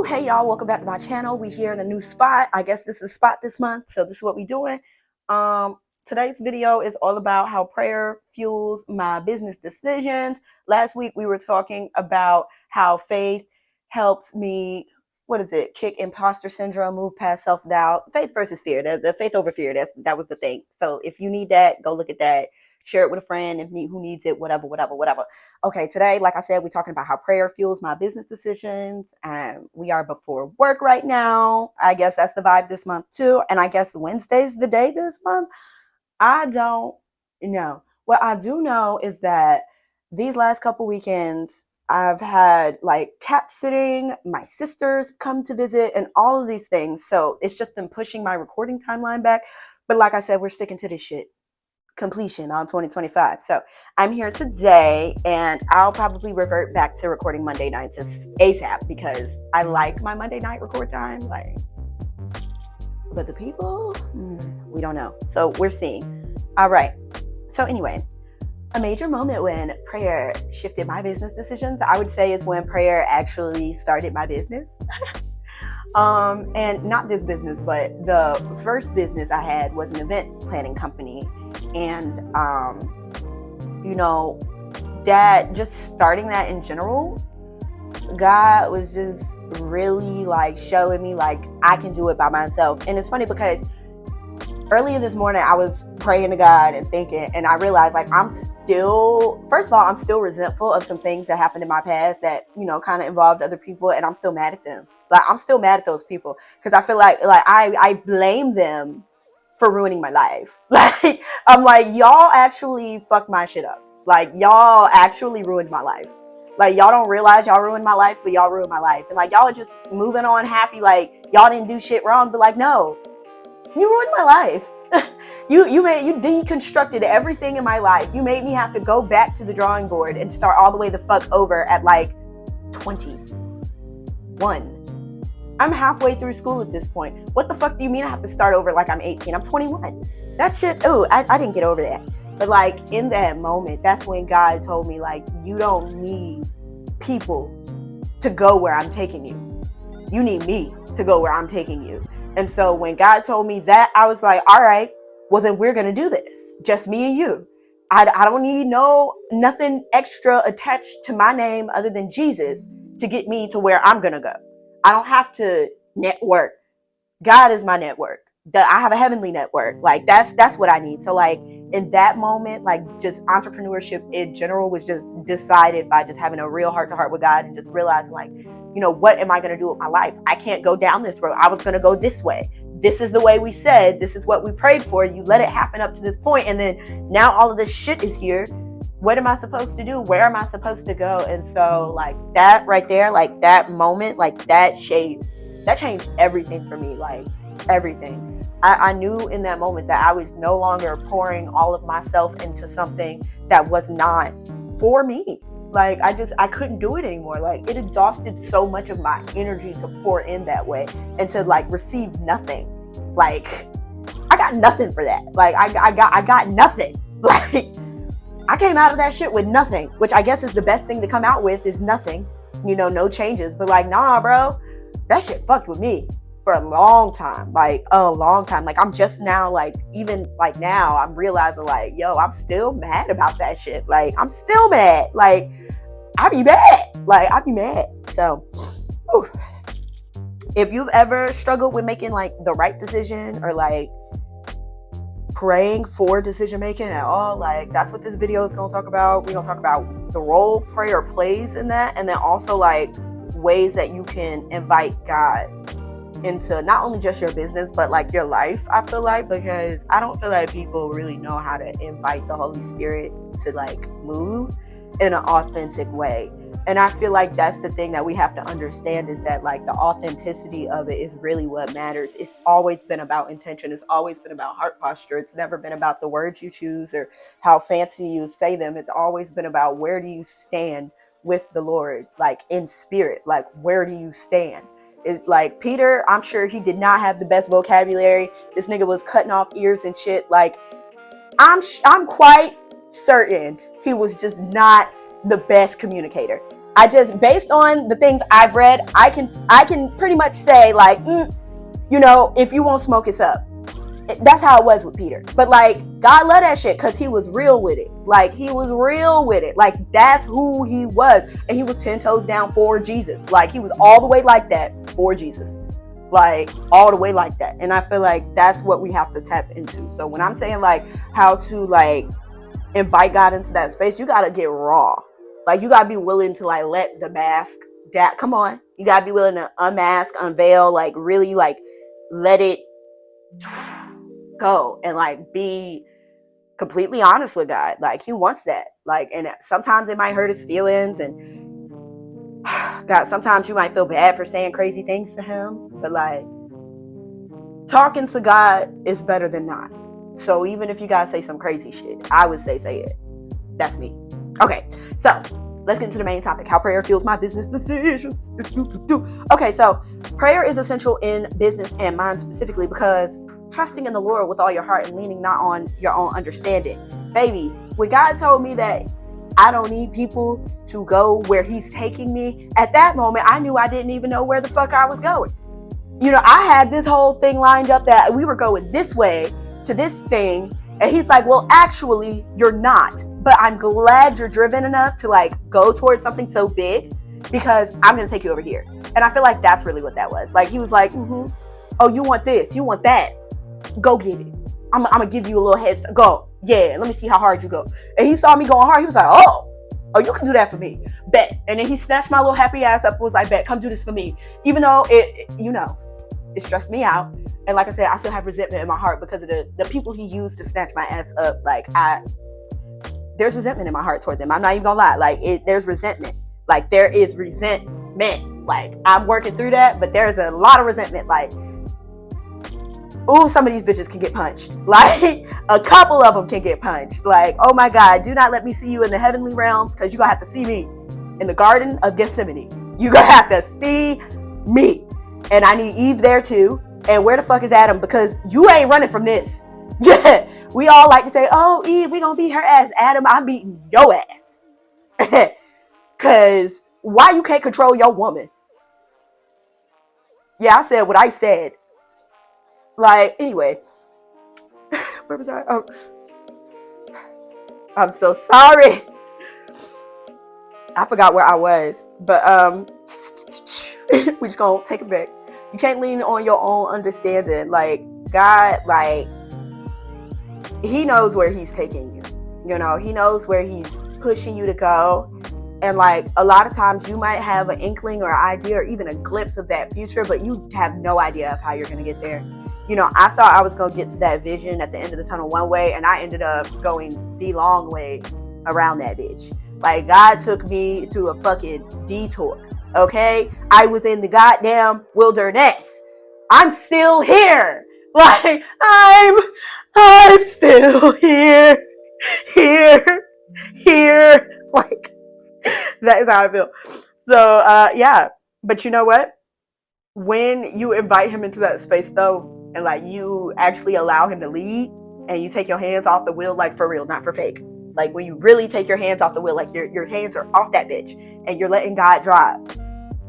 Hey y'all, welcome back to my channel. We here in a new spot. I guess this is a spot this month, so this is what we doing. Today's video is all about how prayer fuels my business decisions. Last week we were talking about how faith helps me, kick imposter syndrome, move past self-doubt. Faith versus fear, the faith over fear, that was the thing. So if you need that, go look at that. Share it with a friend who needs it, whatever. Okay, today, like I said, we're talking about how prayer fuels my business decisions. And we are before work right now. I guess that's the vibe this month too. And I guess Wednesday's the day this month. I don't know. What I do know is that these last couple weekends, I've had like cat sitting, my sisters come to visit, and all of these things. So it's just been pushing my recording timeline back. But like I said, we're sticking to this shit. Completion on 2025. So I'm here today, and I'll probably revert back to recording Monday nights ASAP because I like my Monday night record time. But the people, we don't know. So we're seeing. All right. So anyway, a major moment when prayer shifted my business decisions, I would say, is when prayer actually started my business. And not this business, but the first business I had was an event planning company. And, that just starting that in general, God was just really like showing me like I can do it by myself. And it's funny because earlier this morning I was praying to God and thinking, and I realized like first of all, I'm still resentful of some things that happened in my past that, kind of involved other people, and I'm still mad at them. Like, I'm still mad at those people because I feel like I blame them for ruining my life. Like, I'm like, y'all actually fucked my shit up. Like, y'all actually ruined my life. Like, y'all don't realize y'all ruined my life, but y'all ruined my life. And like, y'all are just moving on happy, like y'all didn't do shit wrong. But like, no, you ruined my life. You deconstructed everything in my life. You made me have to go back to the drawing board and start all the way the fuck over at like 21. I'm halfway through school at this point. What the fuck do you mean I have to start over like I'm 18? I'm 21. That shit, I didn't get over that. But like in that moment, that's when God told me like, you don't need people to go where I'm taking you. You need me to go where I'm taking you. And so when God told me that, I was like, all right, well then we're going to do this. Just me and you. I don't need nothing extra attached to my name other than Jesus to get me to where I'm going to go. I don't have to network. God is my network. I have a heavenly network. Like that's what I need. So like in that moment, like just entrepreneurship in general was just decided by just having a real heart to heart with God and just realizing like, what am I going to do with my life? I can't go down this road. I was going to go this way. This is the way we said, this is what we prayed for. You let it happen up to this point. And then now all of this shit is here. What am I supposed to do? Where am I supposed to go? And so like that right there, like that moment, like that changed everything for me, like everything. I knew in that moment that I was no longer pouring all of myself into something that was not for me. Like I couldn't do it anymore. Like it exhausted so much of my energy to pour in that way and to like receive nothing. Like I got nothing for that. Like I got nothing. Like I came out of that shit with nothing, which I guess is the best thing to come out with is nothing, no changes. But like, nah, bro, that shit fucked with me for a long time, like a long time. Like I'm just now, like even like now I'm realizing like, yo, I'm still mad about that shit. Like I'm still mad. Like I be mad. So whew. If you've ever struggled with making like the right decision or like praying for decision making at all, like that's what this video is going to talk about. We're going to talk about the role prayer plays in that, and then also like ways that you can invite God into not only just your business but like your life. I feel like, because I don't feel like people really know how to invite the Holy Spirit to like move in an authentic way. And I feel like that's the thing that we have to understand, is that like the authenticity of it is really what matters. It's always been about intention. It's always been about heart posture. It's never been about the words you choose or how fancy you say them. It's always been about where do you stand with the Lord, like in spirit, like where do you stand? It's like Peter, I'm sure he did not have the best vocabulary. This nigga was cutting off ears and shit. Like I'm quite certain he was just not the best communicator. I just, based on the things I've read, I can pretty much say like, if you won't smoke, it's up. That's how it was with Peter. But like, God loved that shit because he was real with it. Like, he was real with it. Like, that's who he was. And he was 10 toes down for Jesus. Like, he was all the way like that for Jesus. Like, all the way like that. And I feel like that's what we have to tap into. So when I'm saying like how to like invite God into that space, you got to get raw. Like, you got to be willing to like let the mask down. Come on. You got to be willing to unmask, unveil, like really like let it go and like be completely honest with God. Like, he wants that. Like, and sometimes it might hurt his feelings, and God, sometimes you might feel bad for saying crazy things to him, but like, talking to God is better than not. So even if you gotta say some crazy shit, I would say it. That's me. Okay, so let's get into the main topic: how prayer fuels my business decisions. Okay, so prayer is essential in business and mine specifically because trusting in the Lord with all your heart and leaning not on your own understanding. Baby, when God told me that I don't need people to go where he's taking me, at that moment, I knew I didn't even know where the fuck I was going. I had this whole thing lined up that we were going this way to this thing. And he's like, well, actually, you're not. But I'm glad you're driven enough to like go towards something so big because I'm going to take you over here. And I feel like that's really what that was. Like, he was like, oh, you want this? You want that? Go get it. I'm going to give you a little head start. Go. Yeah, let me see how hard you go. And he saw me going hard. He was like, oh, you can do that for me. Bet. And then he snatched my little happy ass up and was like, bet, come do this for me. Even though it stressed me out. And like I said, I still have resentment in my heart because of the people he used to snatch my ass up. Like, there's resentment in my heart toward them. I'm not even gonna lie. Like, there's resentment. Like, there is resentment. Like, I'm working through that, but there's a lot of resentment. Like, ooh, some of these bitches can get punched. Like, a couple of them can get punched. Like, oh my God, do not let me see you in the heavenly realms because you're going to have to see me in the Garden of Gethsemane. You're going to have to see me. And I need Eve there too. And where the fuck is Adam? Because you ain't running from this. Yeah, we all like to say, oh, Eve, we going to beat her ass. Adam, I'm beating your ass. Because why you can't control your woman? Yeah, I said what I said. Like, anyway, where was I? Oh, I'm so sorry. I forgot where I was, but we just gonna take it back. You can't lean on your own understanding. Like, God, like, he knows where he's taking you. He knows where he's pushing you to go. And like, a lot of times you might have an inkling or idea or even a glimpse of that future, but you have no idea of how you're going to get there. I thought I was going to get to that vision at the end of the tunnel one way, and I ended up going the long way around that bitch. Like, God took me to a fucking detour. Okay? I was in the goddamn wilderness. I'm still here. Like, I'm still here. Like, that is how I feel. So, yeah. But you know what? When you invite him into that space, though, and like you actually allow him to lead and you take your hands off the wheel, like for real, not for fake. Like, when you really take your hands off the wheel, like your hands are off that bitch and you're letting God drive,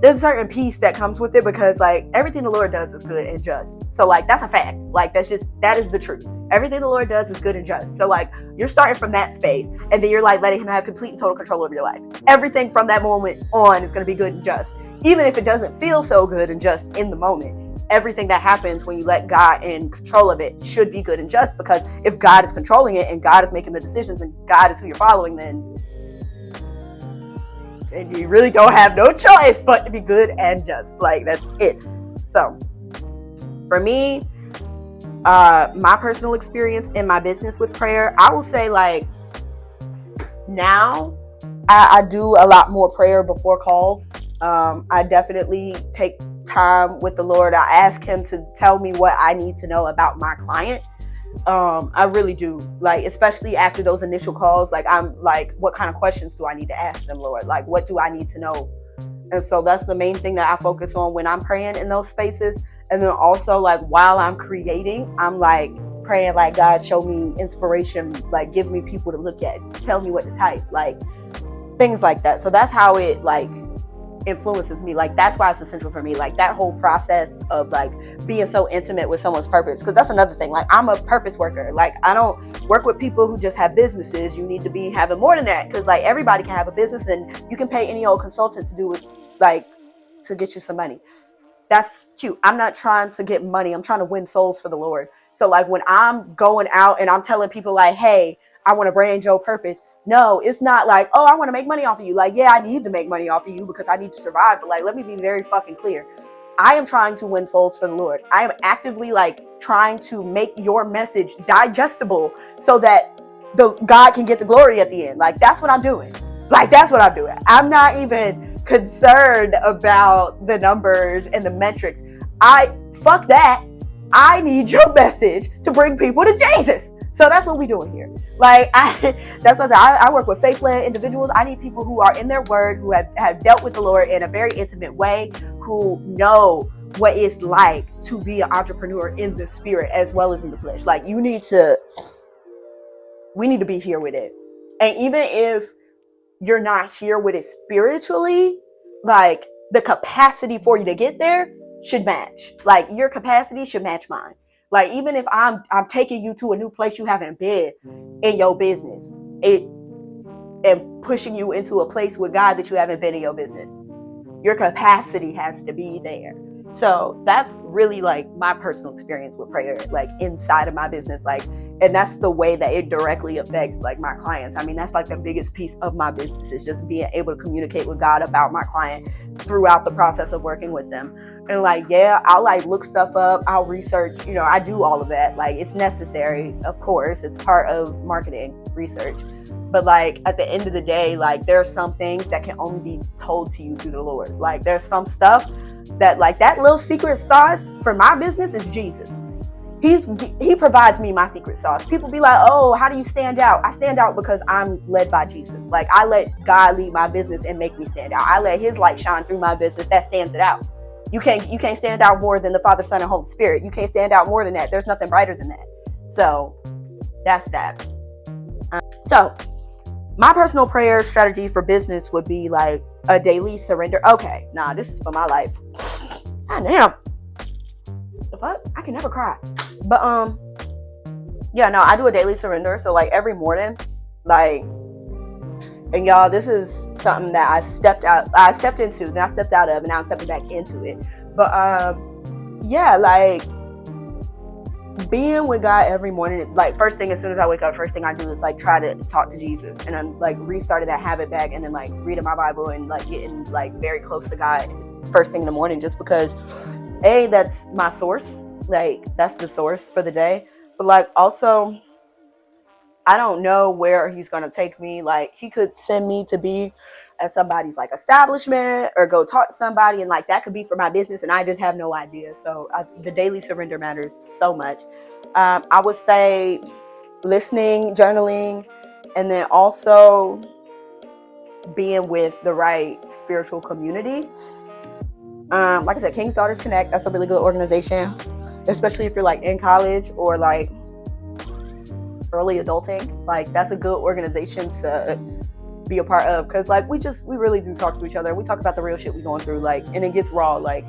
there's a certain peace that comes with it because like everything the Lord does is good and just. So like, that's a fact. Like, that is the truth. Everything the Lord does is good and just. So like, you're starting from that space and then you're like letting him have complete and total control over your life. Everything from that moment on is going to be good and just. Even if it doesn't feel so good and just in the moment, everything that happens when you let God in control of it should be good and just, because if God is controlling it and God is making the decisions and God is who you're following, then you really don't have no choice but to be good and just. Like, that's it. So for me, my personal experience in my business with prayer, I will say like now I do a lot more prayer before calls. I definitely take time with the Lord. I ask him to tell me what I need to know about my client. I really do. Like, especially after those initial calls, like, I'm like, what kind of questions do I need to ask them, Lord? Like, what do I need to know? And so that's the main thing that I focus on when I'm praying in those spaces. And then also, like, while I'm creating, I'm like praying, like, God, show me inspiration, like, give me people to look at, tell me what to type. Like, things like that. So that's how it like influences me. Like that's why it's essential for me, like that whole process of like being so intimate with someone's purpose, because that's another thing. Like I'm a purpose worker. Like I don't work with people who just have businesses. You need to be having more than that, because like everybody can have a business and you can pay any old consultant to do it, like to get you some money. That's cute. I'm not trying to get money. I'm trying to win souls for the Lord. So like when I'm going out and I'm telling people like, hey, I want to brand your purpose. No, it's not like, oh, I want to make money off of you. Like, yeah, I need to make money off of you because I need to survive. But like, let me be very fucking clear. I am trying to win souls for the Lord. I am actively like trying to make your message digestible so that the God can get the glory at the end. Like that's what I'm doing. Like that's what I'm doing. I'm not even concerned about the numbers and the metrics. Fuck that. I need your message to bring people to Jesus. So that's what we're doing here. Like that's what I work with faith-led individuals. I need people who are in their word, who have dealt with the Lord in a very intimate way, who know what it's like to be an entrepreneur in the spirit as well as in the flesh. Like we need to be here with it. And even if you're not here with it spiritually, like the capacity for you to get there should match. Like your capacity should match mine. Like even if I'm taking you to a new place you haven't been in your business, and pushing you into a place with God that you haven't been in your business, your capacity has to be there. So that's really like my personal experience with prayer, like inside of my business, like, and that's the way that it directly affects like my clients. I mean, that's like the biggest piece of my business, is just being able to communicate with God about my client throughout the process of working with them. And like, yeah, I'll like look stuff up, I'll research, I do all of that. Like it's necessary, of course, it's part of marketing research. But like at the end of the day, like there are some things that can only be told to you through the Lord. Like there's some stuff that like that little secret sauce for my business is Jesus. He provides me my secret sauce. People be like, oh, how do you stand out? I stand out because I'm led by Jesus. Like I let God lead my business and make me stand out. I let his light shine through my business. That stands it out. You can't stand out more than the Father, Son, and Holy Spirit. You can't stand out more than that. There's nothing brighter than that. So that's that. So my personal prayer strategy for business would be like a daily surrender. Okay, nah, this is for my life. God damn. The fuck? I can never cry. But yeah, no, I do a daily surrender. So like every morning, like, and y'all, this is something that I stepped into, then I stepped out of, and now I'm stepping back into it. But yeah, like being with God every morning, like first thing, as soon as I wake up, first thing I do is like try to talk to Jesus, and I'm like restarted that habit back, and then like reading my Bible and like getting like very close to God first thing in the morning, just because that's my source, like that's the source for the day. But like also, I don't know where he's going to take me. Like he could send me to be at somebody's like establishment or go talk to somebody, and like that could be for my business, and I just have no idea. So the daily surrender matters so much. I would say listening, journaling, and then also being with the right spiritual community. Like I said, King's Daughters Connect, that's a really good organization, especially if you're like in college or like early adulting. Like that's a good organization to be a part of, because like we really do talk to each other. We talk about the real shit we going through, like, and it gets raw. Like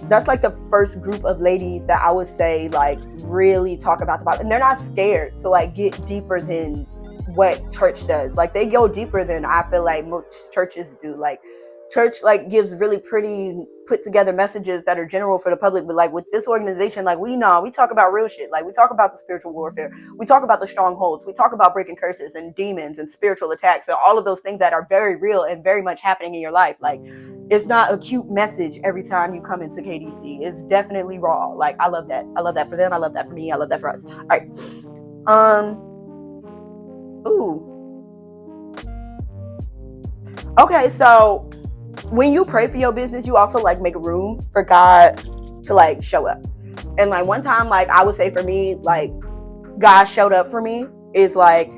that's like the first group of ladies that I would say like really talk about, and they're not scared to like get deeper than what church does. Like they go deeper than I feel like most churches do. Like church like gives really pretty put together messages that are general for the public, but like with this organization, like we talk about real shit. Like we talk about the spiritual warfare, we talk about the strongholds, we talk about breaking curses and demons and spiritual attacks and all of those things that are very real and very much happening in your life. Like it's not a cute message every time you come into KDC. It's definitely raw. Like I love that for them, I love that for me, I love that for us. All right. Okay, so when you pray for your business, you also like make room for God to like show up. And like one time, like I would say for me, like God showed up for me is like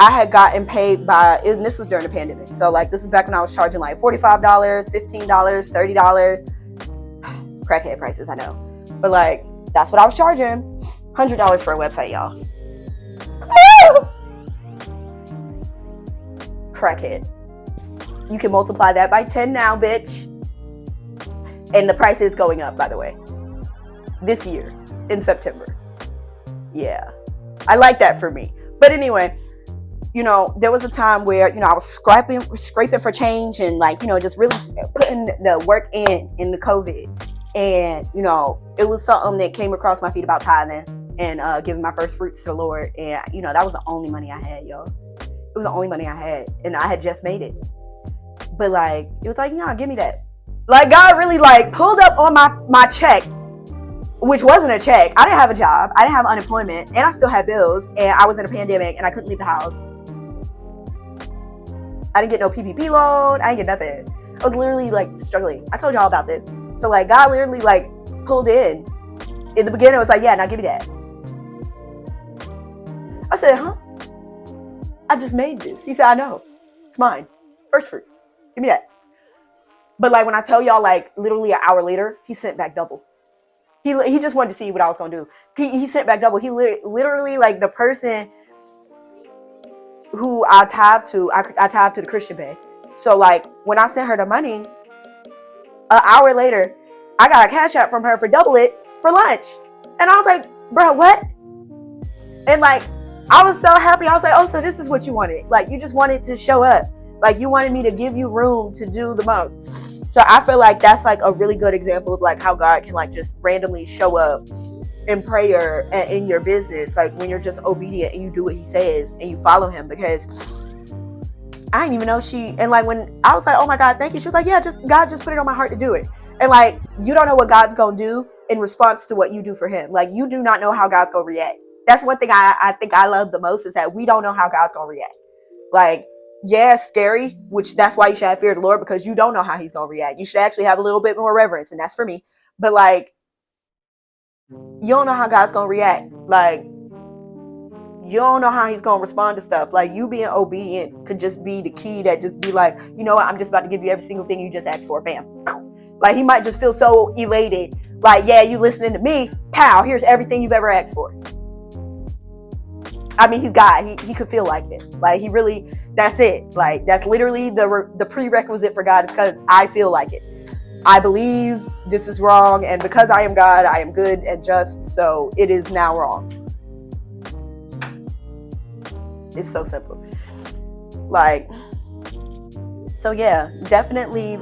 I had gotten paid and this was during the pandemic. So like this is back when I was charging like $45, $15, $30. Crackhead prices, I know. But like that's what I was charging. $100 for a website, y'all. Crackhead. You can multiply that by 10 now, bitch. And the price is going up, by the way, this year in September. Yeah, I like that for me. But anyway, there was a time where, I was scraping for change and just really putting the work in the COVID. And, it was something that came across my feet about tithing and giving my first fruits to the Lord. And, that was the only money I had, y'all. It was the only money I had. And I had just made it. But it was give me that. God really pulled up on my check, which wasn't a check. I didn't have a job. I didn't have unemployment, and I still had bills, and I was in a pandemic, and I couldn't leave the house. I didn't get no PPP loan. I didn't get nothing. I was literally struggling. I told y'all about this. So God literally pulled in. In the beginning, it was yeah, now give me that. I said, huh? I just made this. He said, I know. It's mine. First fruit. Give me that. But when I tell y'all, literally an hour later, he sent back double. He just wanted to see what I was going to do. He sent back double. He literally, the person who I tied to the Christian Bay. So, when I sent her the money, an hour later, I got a cash app from her for double it for lunch. And I was like, bro, what? And, I was so happy. I was like, oh, so this is what you wanted. You just wanted to show up. You wanted me to give you room to do the most. So I feel that's a really good example of how God can just randomly show up in prayer and in your business, when you're just obedient and you do what he says and you follow him. Because I didn't even know and when I was like, oh my God, thank you, she was like, yeah, God just put it on my heart to do it. And you don't know what God's gonna do in response to what you do for him. You do not know how God's gonna react. That's one thing I think I love the most, is that we don't know how God's gonna react. Yeah, it's scary, which that's why you should have fear of the Lord, because you don't know how he's going to react. You should actually have a little bit more reverence, and that's for me. But you don't know how God's going to react. You don't know how he's going to respond to stuff. You being obedient could just be the key that just be you know what, I'm just about to give you every single thing you just asked for. Bam. He might just feel so elated. Yeah, you listening to me. Pow, here's everything you've ever asked for. I mean, he's God. He could feel like that. He really, that's it. That's literally the prerequisite for God, is because I feel like it. I believe this is wrong, and because I am God, I am good and just, so it is now wrong. It's so simple. So yeah, definitely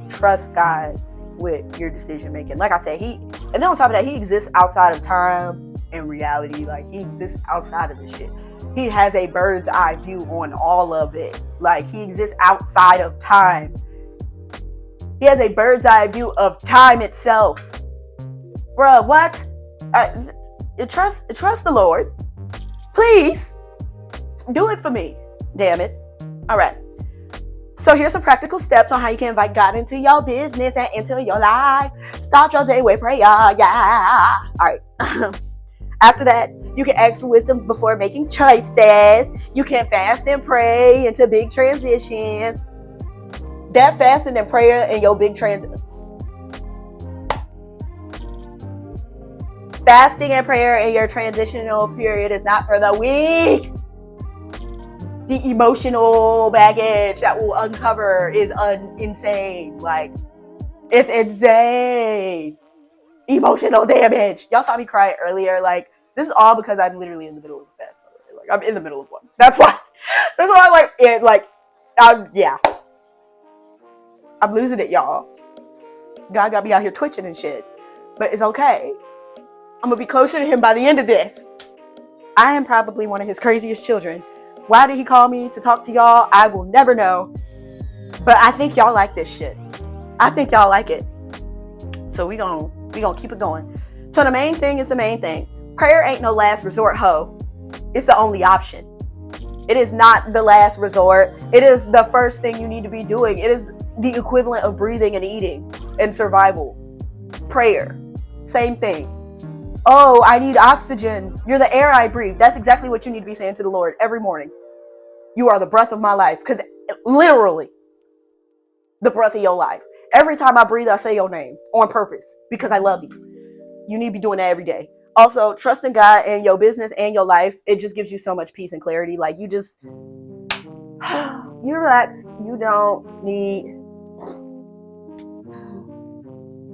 trust God with your decision making. Like I said, and then on top of that, he exists outside of time and reality. He exists outside of this shit. He has a bird's eye view on all of it. He exists outside of time. He has a bird's eye view of time itself. Bruh, what? Trust the Lord. Please do it for me. Damn it. All right. So here's some practical steps on how you can invite God into your business and into your life. Start your day with prayer. Yeah. All right. After that, you can ask for wisdom before making choices. You can fast and pray into big transitions. That fasting and prayer in your big fasting and prayer in your transitional period is not for the weak. The emotional baggage that will uncover is insane. It's insane. Emotional damage. Y'all saw me cry earlier. This is all because I'm literally in the middle of a fast. I'm in the middle of one. That's why yeah. I'm losing it, y'all. God got me out here twitching and shit. But it's okay. I'm gonna be closer to him by the end of this. I am probably one of his craziest children. Why did he call me to talk to y'all? I will never know. But I think y'all like this shit. I think y'all like it. So we gonna keep it going. So the main thing is the main thing. Prayer ain't no last resort, ho. It's the only option. It is not the last resort. It is the first thing you need to be doing. It is the equivalent of breathing and eating and survival. Prayer, same thing. Oh, I need oxygen. You're the air I breathe. That's exactly what you need to be saying to the Lord every morning. You are the breath of my life. Because literally, the breath of your life. Every time I breathe, I say your name on purpose because I love you. You need to be doing that every day. Also, trusting God in your business and your life, it just gives you so much peace and clarity. You just, you relax.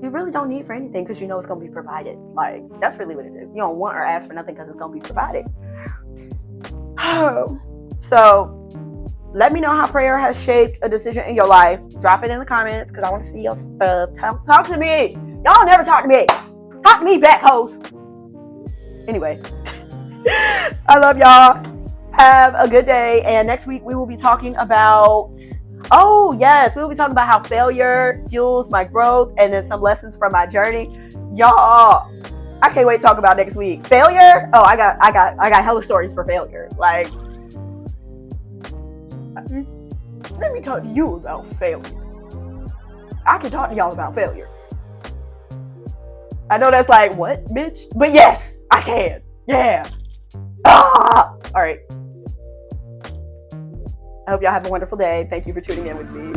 You really don't need for anything because you know it's going to be provided. Like, that's really what it is. You don't want or ask for nothing because it's going to be provided. So, let me know how prayer has shaped a decision in your life. Drop it in the comments because I want to see your stuff. Talk to me. Y'all never talk to me. Talk to me back, hoes. Anyway, I love y'all. Have a good day. And next week we will be talking about, we will be talking about how failure fuels my growth and then some lessons from my journey. Y'all, I can't wait to talk about next week. Failure? Oh, I got hella stories for failure. Like, let me talk to you about failure. I can talk to y'all about failure. I know that's like, what, bitch? But yes, I can. Yeah. All right. I hope y'all have a wonderful day. Thank you for tuning in with me.